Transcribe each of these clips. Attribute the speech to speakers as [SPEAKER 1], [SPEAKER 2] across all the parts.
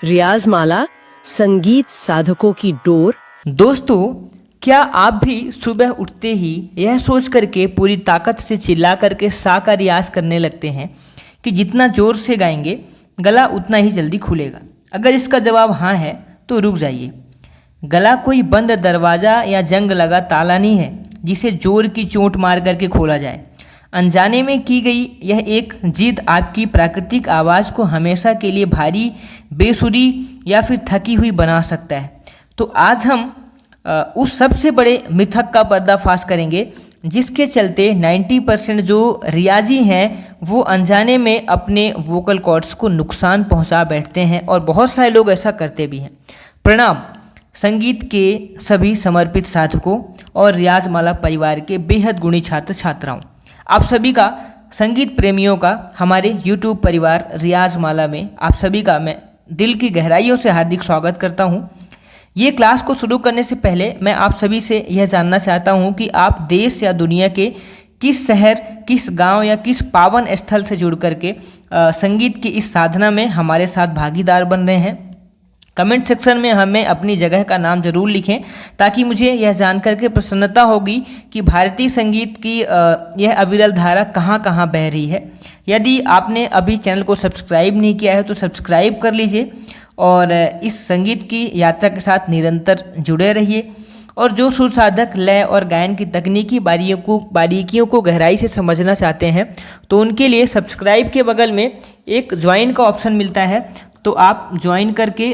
[SPEAKER 1] रियाजमाला संगीत साधकों की डोर।
[SPEAKER 2] दोस्तों, क्या आप भी सुबह उठते ही यह सोच करके पूरी ताकत से चिल्ला करके सा का रियाज करने लगते हैं कि जितना जोर से गाएंगे गला उतना ही जल्दी खुलेगा? अगर इसका जवाब हाँ है तो रुक जाइए। गला कोई बंद दरवाज़ा या जंग लगा ताला नहीं है जिसे जोर की चोट मार करके खोला जाए। अनजाने में की गई यह एक जिद आपकी प्राकृतिक आवाज़ को हमेशा के लिए भारी, बेसुरी या फिर थकी हुई बना सकता है। तो आज हम उस सबसे बड़े मिथक का पर्दाफाश करेंगे जिसके चलते 90% जो रियाजी हैं वो अनजाने में अपने वोकल कॉर्ड्स को नुकसान पहुंचा बैठते हैं, और बहुत सारे लोग ऐसा करते भी हैं। प्रणाम संगीत के सभी समर्पित साधकों और रियाजमाला परिवार के बेहद गुणी छात्र छात्राओं, आप सभी का, संगीत प्रेमियों का हमारे YouTube परिवार रियाजमाला में आप सभी का मैं दिल की गहराइयों से हार्दिक स्वागत करता हूं। ये क्लास को शुरू करने से पहले मैं आप सभी से यह जानना चाहता हूं कि आप देश या दुनिया के किस शहर, किस गांव या किस पावन स्थल से जुड़ करके संगीत की इस साधना में हमारे साथ भागीदार बन रहे हैं। कमेंट सेक्शन में हमें अपनी जगह का नाम जरूर लिखें ताकि मुझे यह जानकर के प्रसन्नता होगी कि भारतीय संगीत की यह अविरल धारा कहाँ कहाँ बह रही है। यदि आपने अभी चैनल को सब्सक्राइब नहीं किया है तो सब्सक्राइब कर लीजिए और इस संगीत की यात्रा के साथ निरंतर जुड़े रहिए। और जो सुर साधक, लय और गायन की तकनीकी बारीकियों को गहराई से समझना चाहते हैं तो उनके लिए सब्सक्राइब के बगल में एक ज्वाइन का ऑप्शन मिलता है, तो आप ज्वाइन करके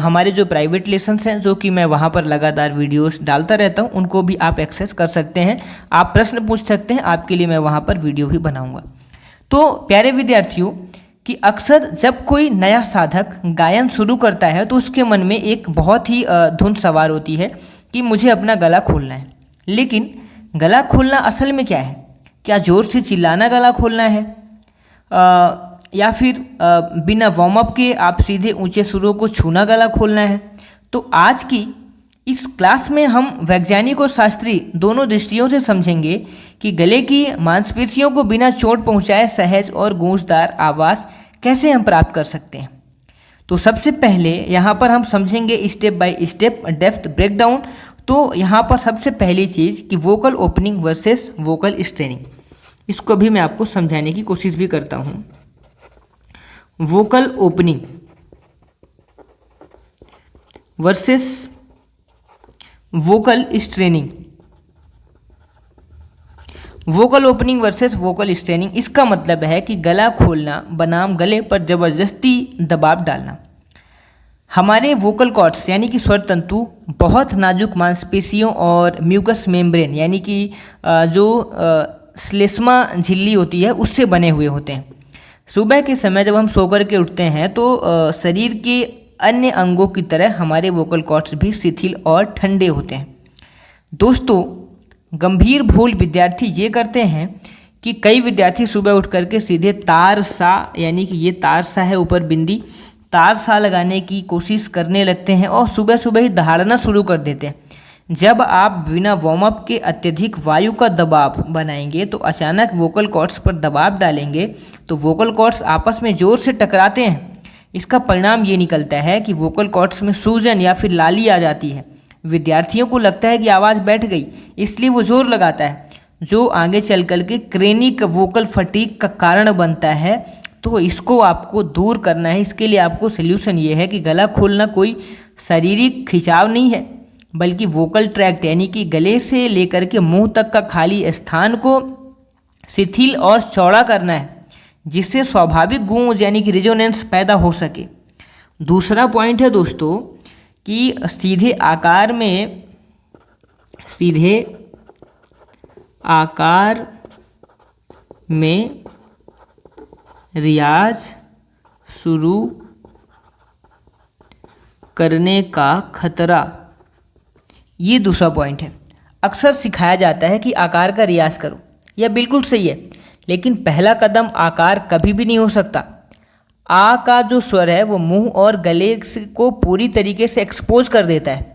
[SPEAKER 2] हमारे जो प्राइवेट लेसन्स हैं जो कि मैं वहाँ पर लगातार वीडियोस डालता रहता हूँ उनको भी आप एक्सेस कर सकते हैं। आप प्रश्न पूछ सकते हैं, आपके लिए मैं वहाँ पर वीडियो भी बनाऊँगा। तो प्यारे विद्यार्थियों, कि अक्सर जब कोई नया साधक गायन शुरू करता है तो उसके मन में एक बहुत ही धुन सवार होती है कि मुझे अपना गला खोलना है। लेकिन गला खोलना असल में क्या है? क्या ज़ोर से चिल्लाना गला खोलना है, या फिर बिना वार्म अप के आप सीधे ऊंचे सुरों को छूना गला खोलना है? तो आज की इस क्लास में हम वैज्ञानिक और शास्त्रीय दोनों दृष्टियों से समझेंगे कि गले की मांसपेशियों को बिना चोट पहुंचाए सहज और गूंजदार आवाज़ कैसे हम प्राप्त कर सकते हैं। तो सबसे पहले यहाँ पर हम समझेंगे step by step depth breakdown. तो यहाँ पर सबसे पहली चीज़ कि vocal opening versus vocal straining, इसको भी मैं आपको समझाने की कोशिश भी करता हूँ। Vocal opening versus vocal straining. Vocal opening versus vocal straining, इसका मतलब है कि गला खोलना बनाम गले पर जबरदस्ती दबाव डालना। हमारे वोकल कॉर्ड्स यानी कि स्वर तंतु बहुत नाजुक मांसपेशियों और म्यूकस मेम्ब्रेन यानी कि जो श्लेष्मा झिल्ली होती है उससे बने हुए होते हैं। सुबह के समय जब हम सो कर के उठते हैं तो शरीर के अन्य अंगों की तरह हमारे वोकल कॉर्ड्स भी शिथिल और ठंडे होते हैं। दोस्तों, गंभीर भूल विद्यार्थी ये करते हैं कि कई विद्यार्थी सुबह उठ करके सीधे तार सा, यानी कि ये तार सा है ऊपर बिंदी, तार सा लगाने की कोशिश करने लगते हैं और सुबह सुबह ही दहाड़ना शुरू कर देते हैं। जब आप बिना वार्म अप के अत्यधिक वायु का दबाव बनाएंगे तो अचानक वोकल कॉर्ड्स पर दबाव डालेंगे तो वोकल कॉर्ड्स आपस में जोर से टकराते हैं। इसका परिणाम ये निकलता है कि वोकल कॉर्ड्स में सूजन या फिर लाली आ जाती है। विद्यार्थियों को लगता है कि आवाज़ बैठ गई, इसलिए वो जोर लगाता है, जो आगे चल कर के क्रेनिक वोकल फटीग का कारण बनता है। तो इसको आपको दूर करना है। इसके लिए आपको सोल्यूशन ये है कि गला खोलना कोई शारीरिक खिंचाव नहीं है, बल्कि वोकल ट्रैक्ट यानी कि गले से लेकर के मुंह तक का खाली स्थान को शिथिल और चौड़ा करना है, जिससे स्वाभाविक गूंज यानी कि रिजोनेंस पैदा हो सके। दूसरा पॉइंट है दोस्तों कि सीधे आकार में रियाज शुरू करने का खतरा, ये दूसरा पॉइंट है। अक्सर सिखाया जाता है कि आकार का रियाज करो, यह बिल्कुल सही है, लेकिन पहला कदम आकार कभी भी नहीं हो सकता। आ का जो स्वर है वो मुंह और गले को पूरी तरीके से एक्सपोज कर देता है।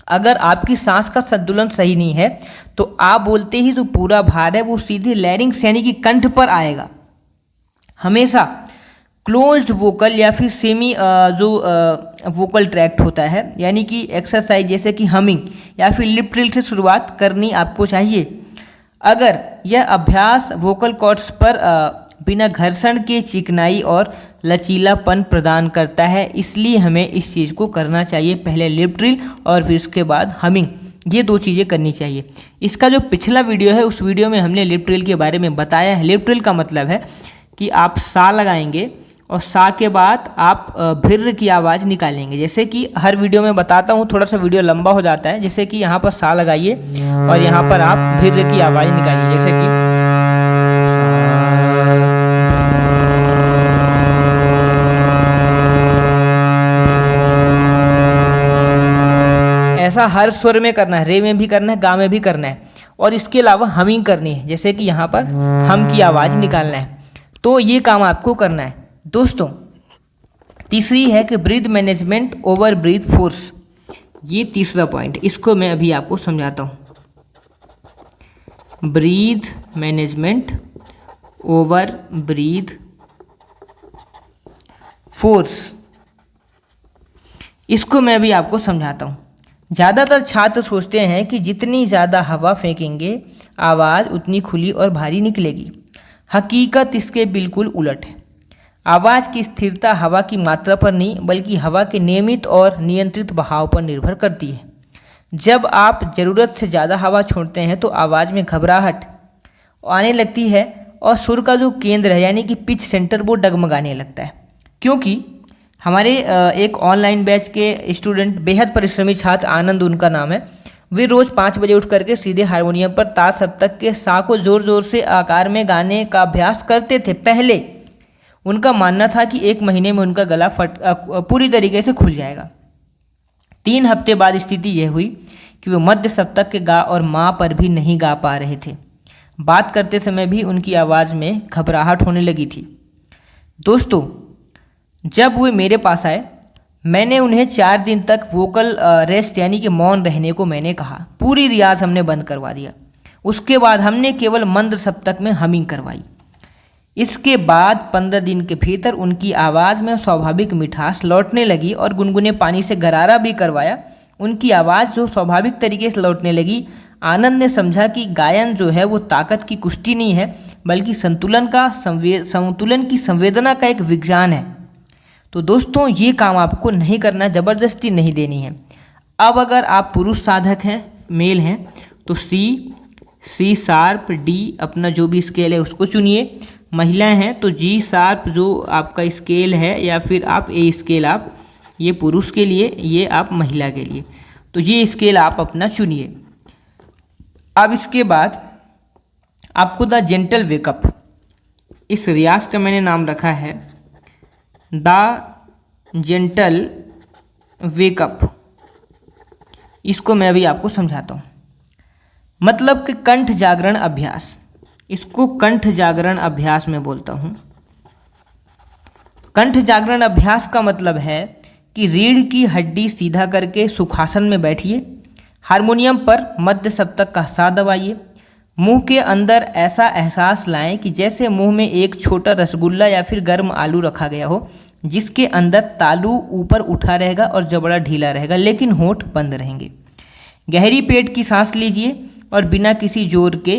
[SPEAKER 2] अगर आपकी सांस का संतुलन सही नहीं है तो आ बोलते ही जो पूरा भार है वो सीधे लैरिंग्स यानी कि कंठ पर आएगा। हमेशा क्लोज्ड वोकल या फिर सेमी जो वोकल ट्रैक्ट होता है, यानी कि एक्सरसाइज जैसे कि हमिंग या फिर लिप ट्रिल से शुरुआत करनी आपको चाहिए। अगर यह अभ्यास वोकल कॉर्ड्स पर बिना घर्षण के चिकनाई और लचीलापन प्रदान करता है, इसलिए हमें इस चीज़ को करना चाहिए। पहले लिप ट्रिल और फिर उसके बाद हमिंग, ये दो चीज़ें करनी चाहिए। इसका जो पिछला वीडियो है उस वीडियो में हमने लिप ट्रिल के बारे में बताया है। लिप ट्रिल का मतलब है कि आप सा लगाएंगे और सा के बाद आप भिर्र की आवाज़ निकालेंगे। जैसे कि हर वीडियो में बताता हूँ, थोड़ा सा वीडियो लंबा हो जाता है। जैसे कि यहाँ पर सा लगाइए और यहाँ पर आप भिर्र की आवाज़ निकालिए, जैसे कि ऐसा हर स्वर में करना है, रे में भी करना है, गा में भी करना है। और इसके अलावा हमिंग करनी है, जैसे कि यहाँ पर हम की आवाज़ निकालना है। तो ये काम आपको करना है दोस्तों। तीसरी है कि breath management over breath force, ये तीसरा पॉइंट, इसको मैं अभी आपको समझाता हूँ। Breath management over breath force, इसको मैं अभी आपको समझाता हूँ। ज़्यादातर छात्र सोचते हैं कि जितनी ज़्यादा हवा फेंकेंगे आवाज़ उतनी खुली और भारी निकलेगी। हकीकत इसके बिल्कुल उलट है। आवाज़ की स्थिरता हवा की मात्रा पर नहीं बल्कि हवा के नियमित और नियंत्रित बहाव पर निर्भर करती है। जब आप ज़रूरत से ज़्यादा हवा छोड़ते हैं तो आवाज़ में घबराहट आने लगती है और सुर का जो केंद्र है यानी कि पिच सेंटर वो डगमगाने लगता है। क्योंकि हमारे एक ऑनलाइन बैच के स्टूडेंट, बेहद परिश्रमी छात्र, आनंद उनका नाम है, वे रोज़ 5 बजे उठ करके सीधे हारमोनियम पर ता सप्तक के सा को ज़ोर ज़ोर से आकार में गाने का अभ्यास करते थे। पहले उनका मानना था कि 1 महीने में उनका गला पूरी तरीके से खुल जाएगा। 3 हफ्ते बाद स्थिति यह हुई कि वे मध्य सप्तक के गा और माँ पर भी नहीं गा पा रहे थे। बात करते समय भी उनकी आवाज़ में घबराहट होने लगी थी। दोस्तों, जब वे मेरे पास आए मैंने उन्हें 4 दिन तक वोकल रेस्ट यानी कि मौन रहने को मैंने कहा। पूरी रियाज हमने बंद करवा दिया। उसके बाद हमने केवल मंद्र सप्तक में हमिंग करवाई। इसके बाद 15 दिन के भीतर उनकी आवाज़ में स्वाभाविक मिठास लौटने लगी और गुनगुने पानी से गरारा भी करवाया। उनकी आवाज़ जो स्वाभाविक तरीके से लौटने लगी, आनंद ने समझा कि गायन जो है वो ताकत की कुश्ती नहीं है बल्कि संतुलन की संवेदना का एक विज्ञान है। तो दोस्तों, ये काम आपको नहीं करना, ज़बरदस्ती नहीं देनी है। अब अगर आप पुरुष साधक हैं, मेल हैं, तो सी शार्प, डी अपना जो भी स्केल है उसको चुनिए। महिलाएं हैं तो जी शार्प जो आपका स्केल है या फिर आप ए स्केल, आप ये पुरुष के लिए, ये आप महिला के लिए, तो ये स्केल आप अपना चुनिए। अब इसके बाद आपको द जेंटल वेकअप, इस रियाज का मैंने नाम रखा है द जेंटल वेकअप। इसको मैं अभी आपको समझाता हूँ। मतलब कि कंठ जागरण अभ्यास, इसको कंठ जागरण अभ्यास में बोलता हूँ। कंठ जागरण अभ्यास का मतलब है कि रीढ़ की हड्डी सीधा करके सुखासन में बैठिए, हारमोनियम पर मध्य सप्तक का सा दबाइए, मुंह के अंदर ऐसा एहसास लाएं कि जैसे मुंह में एक छोटा रसगुल्ला या फिर गर्म आलू रखा गया हो, जिसके अंदर तालू ऊपर उठा रहेगा और जबड़ा ढीला रहेगा लेकिन होंठ बंद रहेंगे। गहरी पेट की सांस लीजिए और बिना किसी जोर के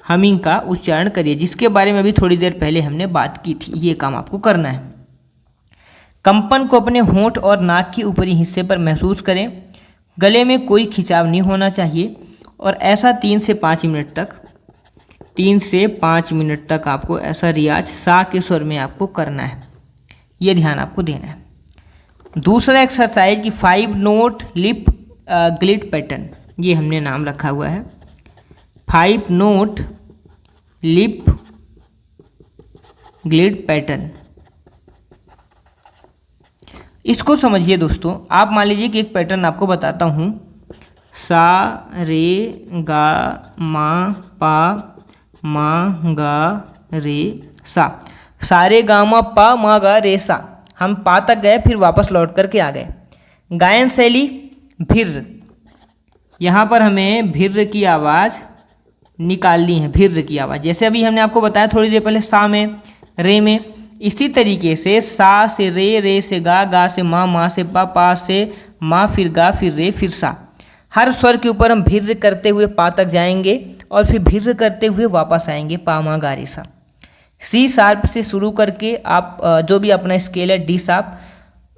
[SPEAKER 2] हमिंग का उच्चारण करिए, जिसके बारे में अभी थोड़ी देर पहले हमने बात की थी। ये काम आपको करना है। कंपन को अपने होंठ और नाक के ऊपरी हिस्से पर महसूस करें। गले में कोई खिंचाव नहीं होना चाहिए और ऐसा 3 से 5 मिनट तक आपको ऐसा रियाज सा के स्वर में आपको करना है। ये ध्यान आपको देना है। दूसरा एक्सरसाइज की 5 नोट लिप ग्लिड पैटर्न, ये हमने नाम रखा हुआ है 5 नोट लिप ग्लिड पैटर्न। इसको समझिए दोस्तों। आप मान लीजिए कि एक पैटर्न आपको बताता हूँ, सा रे गा मा पा मा गा रे सा, सारे गा मा पा मा गा रे सा। हम पा तक गए फिर वापस लौट करके आ गए। गायन शैली भिर्र, यहाँ पर हमें भिर्र की आवाज़ निकालनी है। भिर्र की आवाज़ जैसे अभी हमने आपको बताया थोड़ी देर पहले सा में, रे में, इसी तरीके से सा से रे, रे से गा, गा से माँ से पा से माँ, फिर गा, फिर रे, फिर सा। हर स्वर के ऊपर हम भिर्र करते हुए पा तक जाएंगे और फिर भिर्र करते हुए वापस आएंगे पा मा गा रे सा। सी शार्प से शुरू करके आप जो भी अपना स्केल है डी शार्प,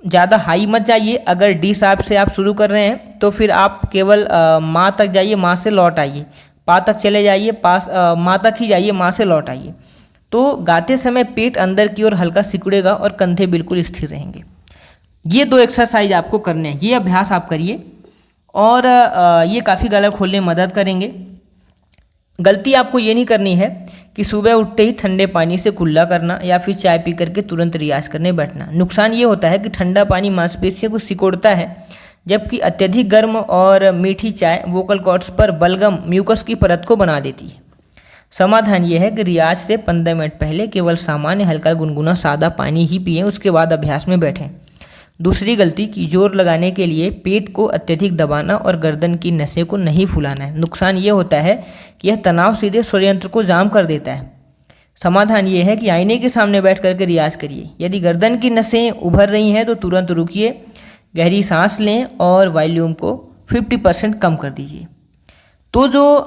[SPEAKER 2] ज़्यादा हाई मत जाइए। अगर डी शार्प से आप शुरू कर रहे हैं तो फिर आप केवल माँ तक जाइए, माँ से लौट आइए, पा तक चले जाइए, माँ तक ही जाइए, माँ से लौट आइए। तो गाते समय पेट अंदर की ओर हल्का सिकुड़ेगा और कंधे बिल्कुल स्थिर रहेंगे। ये 2 एक्सरसाइज आपको करने हैं, ये अभ्यास आप करिए और ये काफ़ी गला खोलने में मदद करेंगे। गलती आपको ये नहीं करनी है कि सुबह उठते ही ठंडे पानी से कुल्ला करना या फिर चाय पी करके तुरंत रियाज करने बैठना। नुकसान ये होता है कि ठंडा पानी मांसपेशियों को सिकोड़ता है, जबकि अत्यधिक गर्म और मीठी चाय वोकल कॉर्ड्स पर बलगम म्यूकस की परत को बना देती है। समाधान ये है कि रियाज से 15 मिनट पहले केवल सामान्य हल्का गुनगुना सादा पानी ही पिएं, उसके बाद अभ्यास में बैठें। दूसरी गलती कि जोर लगाने के लिए पेट को अत्यधिक दबाना और गर्दन की नसें को नहीं फुलाना है। नुकसान ये होता है कि यह तनाव सीधे स्वरयंत्र को जाम कर देता है। समाधान ये है कि आईने के सामने बैठ करके रियाज करिए। यदि गर्दन की नसें उभर रही हैं तो तुरंत रुकिए, गहरी सांस लें और वॉल्यूम को 50% कम कर दीजिए। तो जो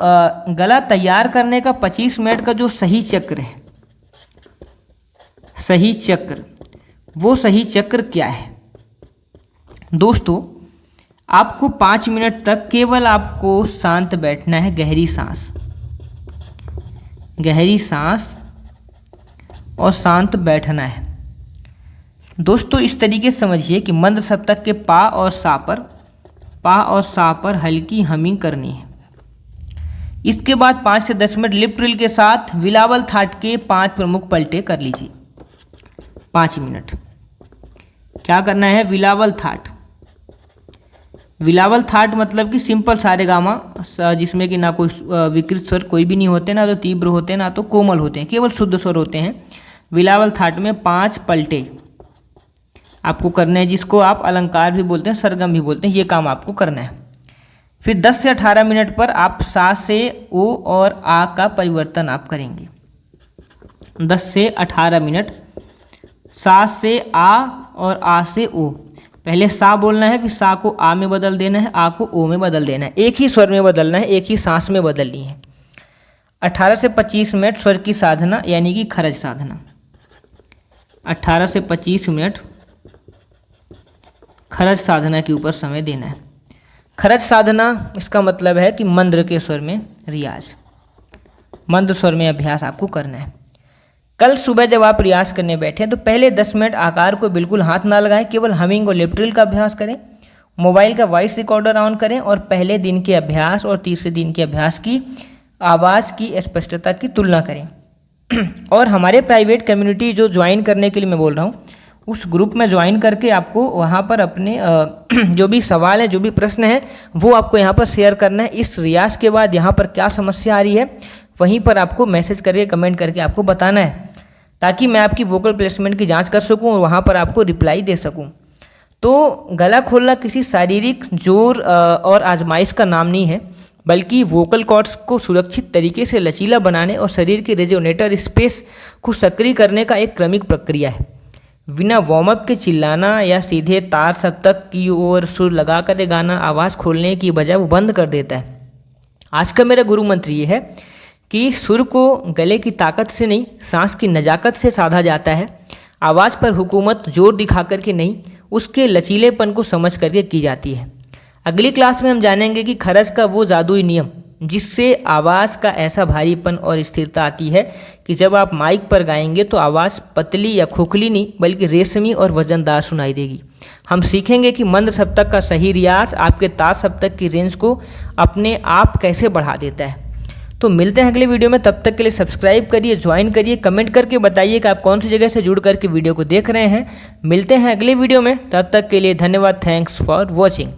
[SPEAKER 2] गला तैयार करने का 25 मिनट का जो सही चक्र है, सही चक्र, वो सही चक्र क्या है दोस्तों? आपको 5 मिनट तक केवल आपको शांत बैठना है, गहरी सांस और शांत बैठना है। दोस्तों इस तरीके से समझिए कि मंद सप्तक के पा और सा पर हल्की हमिंग करनी है। इसके बाद 5 से 10 मिनट लिप ट्रिल के साथ बिलावल थाट के 5 प्रमुख पलटे कर लीजिए। 5 मिनट क्या करना है? बिलावल थाट मतलब कि सिंपल सारेगामा, जिसमें कि ना कोई विकृत स्वर कोई भी नहीं होते, ना तो तीव्र होते हैं ना तो कोमल होते हैं, केवल शुद्ध स्वर होते हैं। बिलावल थाट में 5 पलटे आपको करने हैं, जिसको आप अलंकार भी बोलते हैं, सरगम भी बोलते हैं। ये काम आपको करना है। फिर 10 से 18 मिनट पर आप सा से ओ और आ का परिवर्तन आप करेंगे। 10 से 18 मिनट सा से आ और आ से ओ। पहले सा बोलना है, फिर सा को आ में बदल देना है, आ को ओ में बदल देना है। एक ही स्वर में बदलना है, एक ही सांस में बदलनी है। 18 से 25 मिनट स्वर की साधना यानी कि खरज साधना। 18 से 25 मिनट खरज साधना के ऊपर समय देना है। खरज साधना इसका मतलब है कि मंद्र के स्वर में रियाज, मंद्र स्वर में अभ्यास आपको करना है। कल सुबह जब आप रियाज करने बैठें तो पहले 10 मिनट आकार को बिल्कुल हाथ ना लगाएं, केवल हमिंग और लिप ट्रिल का अभ्यास करें। मोबाइल का वॉइस रिकॉर्डर ऑन करें और पहले दिन के अभ्यास और तीसरे दिन के अभ्यास की आवाज़ की स्पष्टता की तुलना करें। और हमारे प्राइवेट कम्युनिटी जो ज्वाइन करने के लिए मैं बोल रहा हूँ, उस ग्रुप में ज्वाइन करके आपको वहाँ पर अपने जो भी सवाल है, जो भी प्रश्न है, वो आपको यहाँ पर शेयर करना है। इस रियाज के बाद यहाँ पर क्या समस्या आ रही है वहीं पर आपको मैसेज करके, कमेंट करके आपको बताना है, ताकि मैं आपकी वोकल प्लेसमेंट की जांच कर सकूं और वहाँ पर आपको रिप्लाई दे सकूं। तो गला खोलना किसी शारीरिक जोर और आजमाइश का नाम नहीं है, बल्कि वोकल कॉर्ड्स को सुरक्षित तरीके से लचीला बनाने और शरीर के रेजोनेटर स्पेस को सक्रिय करने का एक क्रमिक प्रक्रिया है। बिना वार्म अप के चिल्लाना या सीधे तार सप्तक की ओर सुर लगा कर गाना आवाज़ खोलने की बजाय वो बंद कर देता है। आज का मेरा गुरु मंत्र ये है कि सुर को गले की ताकत से नहीं, सांस की नजाकत से साधा जाता है। आवाज़ पर हुकूमत जोर दिखा कर के नहीं, उसके लचीलेपन को समझ करके की जाती है। अगली क्लास में हम जानेंगे कि खरज का वो जादुई नियम जिससे आवाज़ का ऐसा भारीपन और स्थिरता आती है कि जब आप माइक पर गाएंगे तो आवाज़ पतली या खोखली नहीं बल्कि रेशमी और वजनदार सुनाई देगी। हम सीखेंगे कि मंद सप्तक का सही रियाज आपके तार सप्तक की रेंज को अपने आप कैसे बढ़ा देता है। तो मिलते हैं अगले वीडियो में, तब तक के लिए सब्सक्राइब करिए, ज्वाइन करिए, कमेंट करके बताइए कि आप कौन सी जगह से जुड़ करके वीडियो को देख रहे हैं। मिलते हैं अगले वीडियो में, तब तक के लिए धन्यवाद। Thanks for watching.